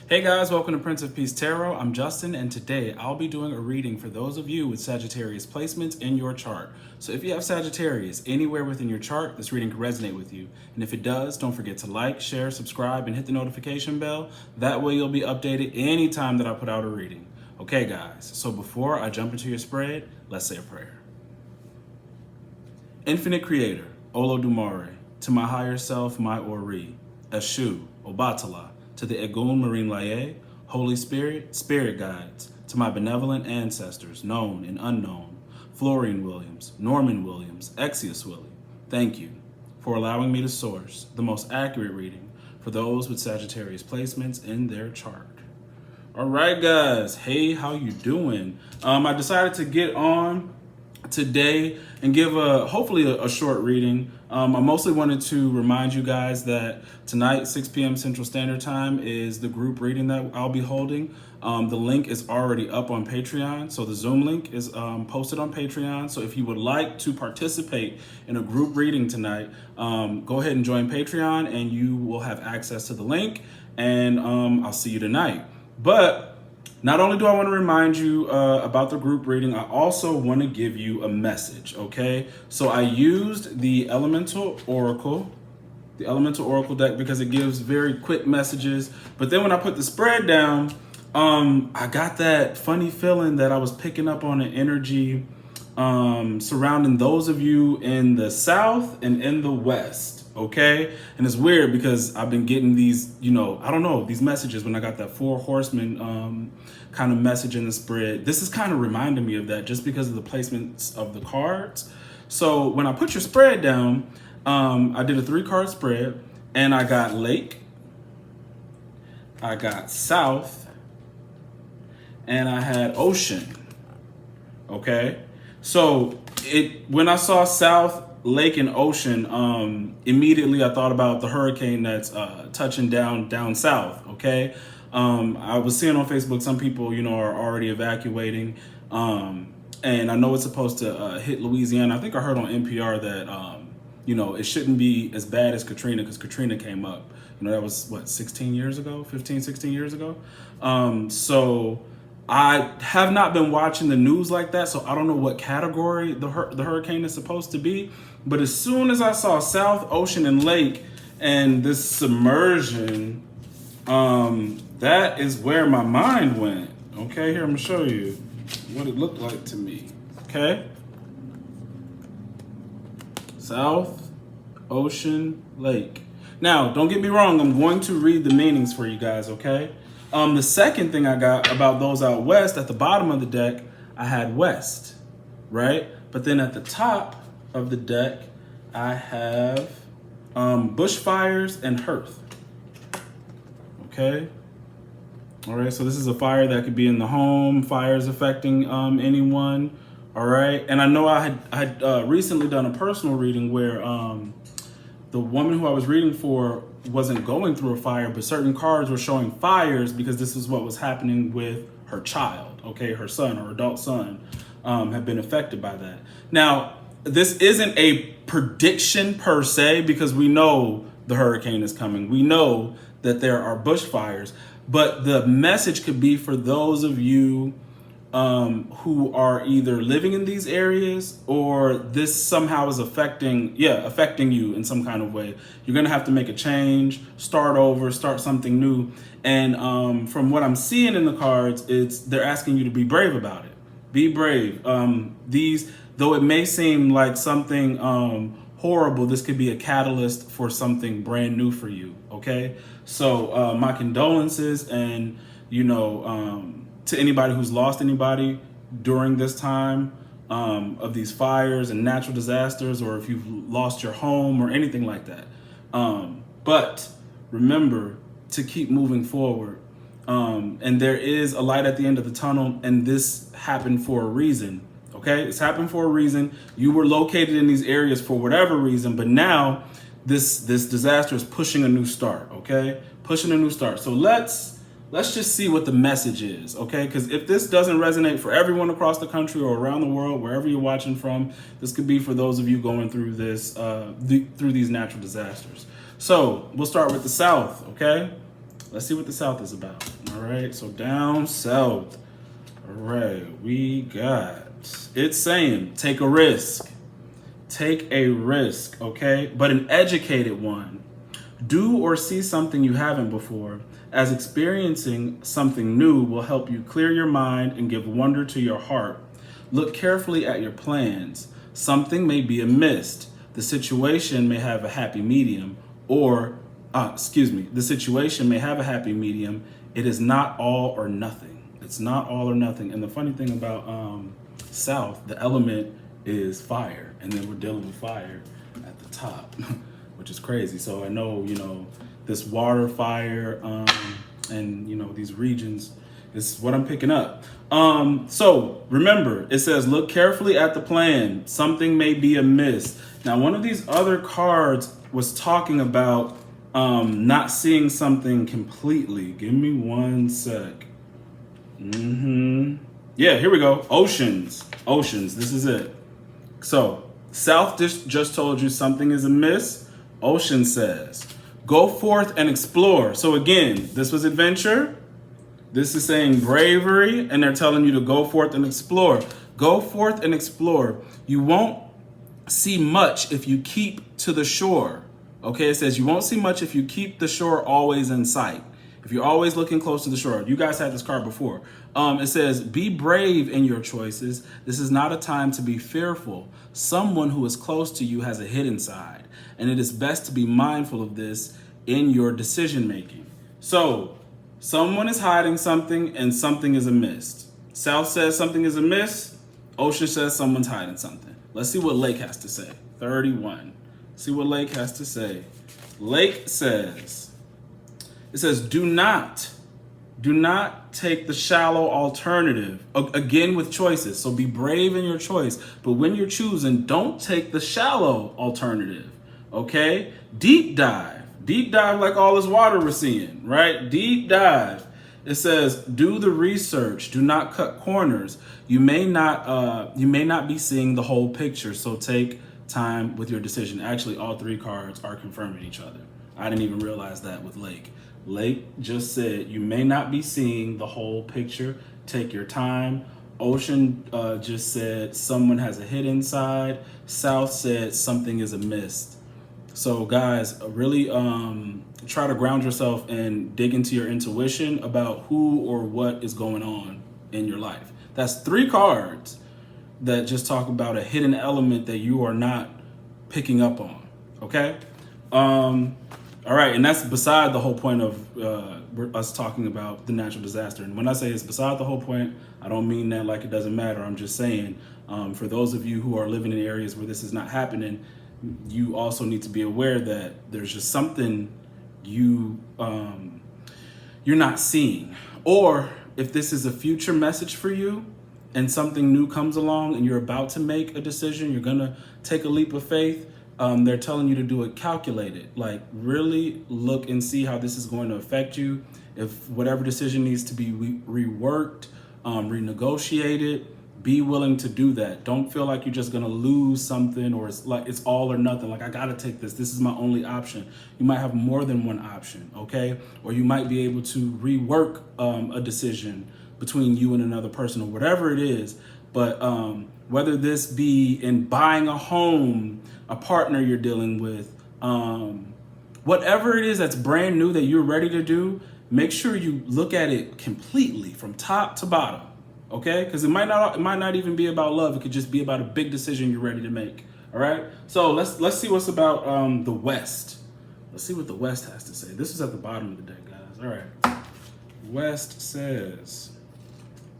Hey guys, welcome to Prince of Peace Tarot. I'm Justin, and today I'll be doing a reading for those of you with Sagittarius placements in your chart. So if you have Sagittarius anywhere within your chart, this reading can resonate with you. And if it does, don't forget to like, share, subscribe, and hit the notification bell. That way you'll be updated anytime that I put out a reading. Okay guys, so before I jump into your spread, let's say a prayer. Infinite Creator, Olodumare, to my higher self, my Ori, Eshu, Obatala, to the Egun Marine Laye, Holy Spirit, Spirit Guides, to my benevolent ancestors, known and unknown, Florian Williams, Norman Williams, Exius Willie, thank you for allowing me to source the most accurate reading for those with Sagittarius placements in their chart. All right, guys. Hey, how you doing? I decided to get on today and give hopefully a short reading. I mostly wanted to remind you guys that tonight, 6 p.m. Central Standard Time, is the group reading that I'll be holding. The link is already up on Patreon. So the Zoom link is posted on Patreon. So if you would like to participate in a group reading tonight, go ahead and join Patreon and you will have access to the link, and I'll see you tonight. But not only do I want to remind you about the group reading, I also want to give you a message, okay? So I used the Elemental Oracle deck because it gives very quick messages. But then when I put the spread down, I got that funny feeling that I was picking up on an energy surrounding those of you in the South and in the West. Okay. And it's weird because I've been getting these, these messages when I got that 4 horsemen kind of message in the spread. This is kind of reminding me of that just because of the placements of the cards. So when I put your spread down, I did a 3-card spread and I got Lake, I got South, and I had Ocean. Okay. So when I saw South, Lake, and Ocean, immediately I thought about the hurricane that's touching down south. Okay, I was seeing on Facebook some people are already evacuating, and I know it's supposed to hit Louisiana. I think I heard on NPR that it shouldn't be as bad as Katrina because Katrina came up. That was 15, 16 years ago. So I have not been watching the news like that, so I don't know what category the hurricane is supposed to be. But as soon as I saw South, Ocean, and Lake and this submersion, that is where my mind went. Okay, here I'm gonna show you what it looked like to me. Okay, South, Ocean, Lake. Now, don't get me wrong, I'm going to read the meanings for you guys, okay? The second thing I got about those out west, at the bottom of the deck, I had west, right? But then at the top of the deck, I have bushfires and hearth. Okay. All right. So this is a fire that could be in the home. Fires affecting anyone. All right. And I know I had recently done a personal reading where the woman who I was reading for wasn't going through a fire, but certain cards were showing fires because this is what was happening with her child. Okay. Her son, her adult son, had been affected by that. Now, this isn't a prediction per se because we know the hurricane is coming. We know that there are bushfires, but the message could be for those of you who are either living in these areas or this somehow is affecting you in some kind of way. You're going to have to make a change, start over, start something new. And from what I'm seeing in the cards, they're asking you to be brave about it. Be brave. Though it may seem like something horrible, this could be a catalyst for something brand new for you, okay? So my condolences and, to anybody who's lost anybody during this time of these fires and natural disasters, or if you've lost your home or anything like that. But remember to keep moving forward. And there is a light at the end of the tunnel, and this happened for a reason. Okay, it's happened for a reason. You were located in these areas for whatever reason, but now this disaster is pushing a new start. Okay, pushing a new start. So let's just see what the message is. Okay, because if this doesn't resonate for everyone across the country or around the world, wherever you're watching from, this could be for those of you going through this through these natural disasters. So we'll start with the South. Okay, let's see what the South is about. All right, so down south. All right, we got, it's saying take a risk. Take a risk, okay? But an educated one. Do or see something you haven't before, as experiencing something new will help you clear your mind and give wonder to your heart. Look carefully at your plans. Something may be amiss. The situation may have a happy medium, the situation may have a happy medium. It is not all or nothing. It's not all or nothing. And the funny thing about South, the element is fire, and then we're dealing with fire at the top, which is crazy. So I know, this water, fire, and these regions is what I'm picking up. So remember, it says, look carefully at the plan. Something may be amiss. Now, one of these other cards was talking about not seeing something completely. Give me one sec. Yeah, here we go. Oceans. This is it. So South just told you something is amiss. Ocean says, go forth and explore. So again, this was adventure. This is saying bravery, and they're telling you to go forth and explore. Go forth and explore. You won't see much if you keep to the shore. Okay, it says you won't see much if you keep the shore always in sight. If you're always looking close to the shore. You guys had this card before. It says, be brave in your choices. This is not a time to be fearful. Someone who is close to you has a hidden side, and it is best to be mindful of this in your decision making. So someone is hiding something and something is amiss. South says something is amiss. Ocean says someone's hiding something. Let's see what Lake has to say. 31. See what Lake has to say. Lake says, it says, do not take the shallow alternative. Again, with choices. So be brave in your choice. But when you're choosing, don't take the shallow alternative. Okay? Deep dive like all this water we're seeing, right? Deep dive. It says, do the research. Do not cut corners. You may not be seeing the whole picture. So take time with your decision. Actually, all three cards are confirming each other. I didn't even realize that with Lake. Lake just said, you may not be seeing the whole picture. Take your time. Ocean just said, someone has a hidden side. South said, something is amiss. So guys, really try to ground yourself and dig into your intuition about who or what is going on in your life. That's three cards that just talk about a hidden element that you are not picking up on, okay? All right, and that's beside the whole point of us talking about the natural disaster. And when I say it's beside the whole point, I don't mean that like it doesn't matter. I'm just saying, for those of you who are living in areas where this is not happening, you also need to be aware that there's just something you're not seeing. Or if this is a future message for you and something new comes along and you're about to make a decision, you're gonna take a leap of faith, they're telling you to do it calculated. Like really look and see how this is going to affect you. If whatever decision needs to be reworked, renegotiated, be willing to do that. Don't feel like you're just gonna lose something or it's like it's all or nothing. Like I gotta take this. This is my only option. You might have more than one option, okay? Or you might be able to rework a decision between you and another person or whatever it is. But whether this be in buying a home, a partner you're dealing with, whatever it is that's brand new that you're ready to do, make sure you look at it completely from top to bottom. Okay, because it might not even be about love. It could just be about a big decision you're ready to make. All right. So let's see what's about the West. Let's see what the West has to say. This is at the bottom of the deck, guys. All right. West says,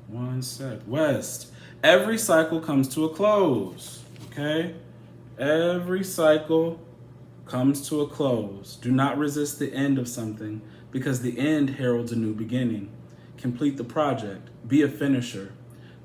one sec. West. Every cycle comes to a close. Okay. Every cycle comes to a close. Do not resist the end of something because the end heralds a new beginning. Complete the project. Be a finisher.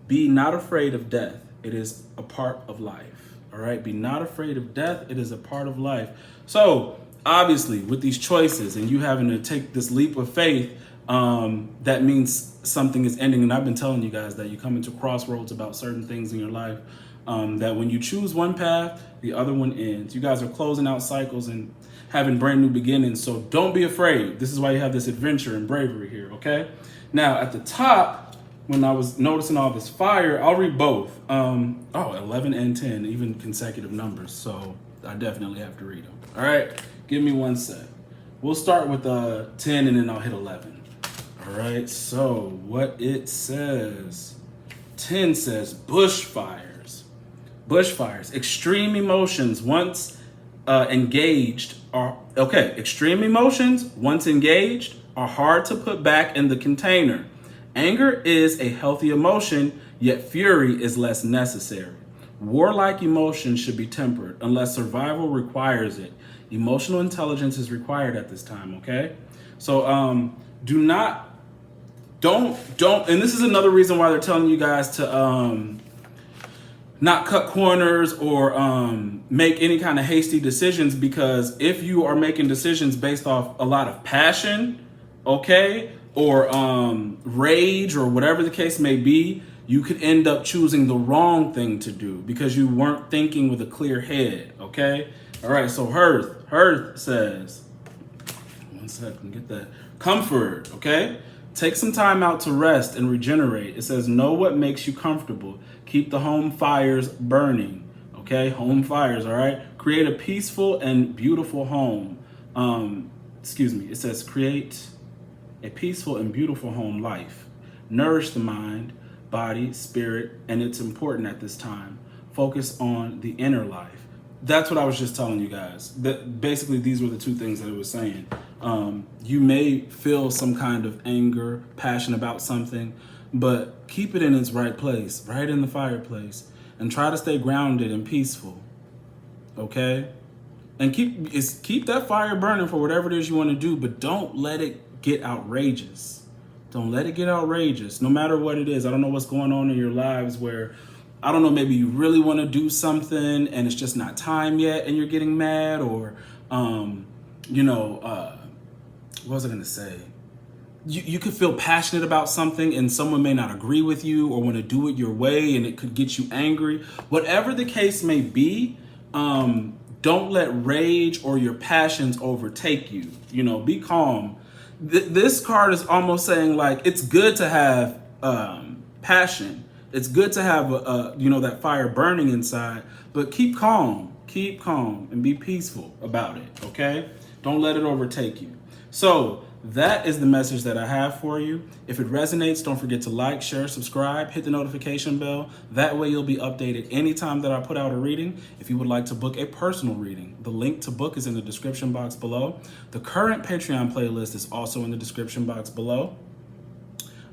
Be not afraid of death. It is a part of life. All right. Be not afraid of death. It is a part of life. So obviously with these choices and you having to take this leap of faith, that means something is ending. And I've been telling you guys that you come into crossroads about certain things in your life, that when you choose one path, the other one ends. You guys are closing out cycles. And having brand new beginnings. So don't be afraid. This is why you have this adventure and bravery here, okay? Now, at the top, when I was noticing all this fire, I'll read both. 11 and 10, even consecutive numbers. So I definitely have to read them. All right, give me one sec. We'll start with 10 and then I'll hit 11. All right, so what it says. 10 says bushfires. Bushfires, extreme emotions once engaged are, extreme emotions once engaged are hard to put back in the container. Anger is a healthy emotion, yet fury is less necessary. Warlike emotions should be tempered unless survival requires it. Emotional intelligence is required at this time, okay? So don't, and this is another reason why they're telling you guys to not cut corners or make any kind of hasty decisions, because if you are making decisions based off a lot of passion, okay, or rage or whatever the case may be, you could end up choosing the wrong thing to do because you weren't thinking with a clear head, okay? All right, so Hearth says, one second, get that. Comfort, okay? Take some time out to rest and regenerate. It says, know what makes you comfortable. Keep the home fires burning, okay? Home fires, all right? Create a peaceful and beautiful home. It says, create a peaceful and beautiful home life. Nourish the mind, body, spirit, and it's important at this time. Focus on the inner life. That's what I was just telling you guys. That basically these were the two things that it was saying. You may feel some kind of anger, passion about something, but keep it in its right place, right in the fireplace, and try to stay grounded and peaceful, okay? And keep that fire burning for whatever it is you want to do, but don't let it get outrageous. Don't let it get outrageous, no matter what it is. I don't know what's going on in your lives where, I don't know, maybe you really want to do something and it's just not time yet and you're getting mad, or, what was I going to say? You could feel passionate about something and someone may not agree with you or want to do it your way and it could get you angry. Whatever the case may be, don't let rage or your passions overtake you. Be calm. This card is almost saying, like, it's good to have passion. It's good to have that fire burning inside, but keep calm and be peaceful about it, okay? Don't let it overtake you. So that is the message that I have for you. If it resonates, don't forget to like, share, subscribe, hit the notification bell. That way you'll be updated anytime that I put out a reading. If you would like to book a personal reading, the link to book is in the description box below. The current Patreon playlist is also in the description box below.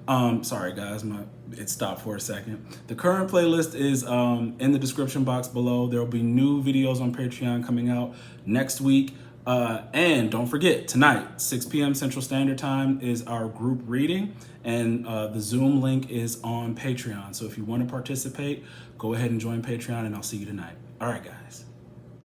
Sorry guys, it stopped for a second. The current playlist is in the description box below. There will be new videos on Patreon coming out next week. And don't forget, tonight, 6 p.m. Central Standard Time is our group reading, and the Zoom link is on Patreon. So if you want to participate, go ahead and join Patreon, and I'll see you tonight. All right, guys.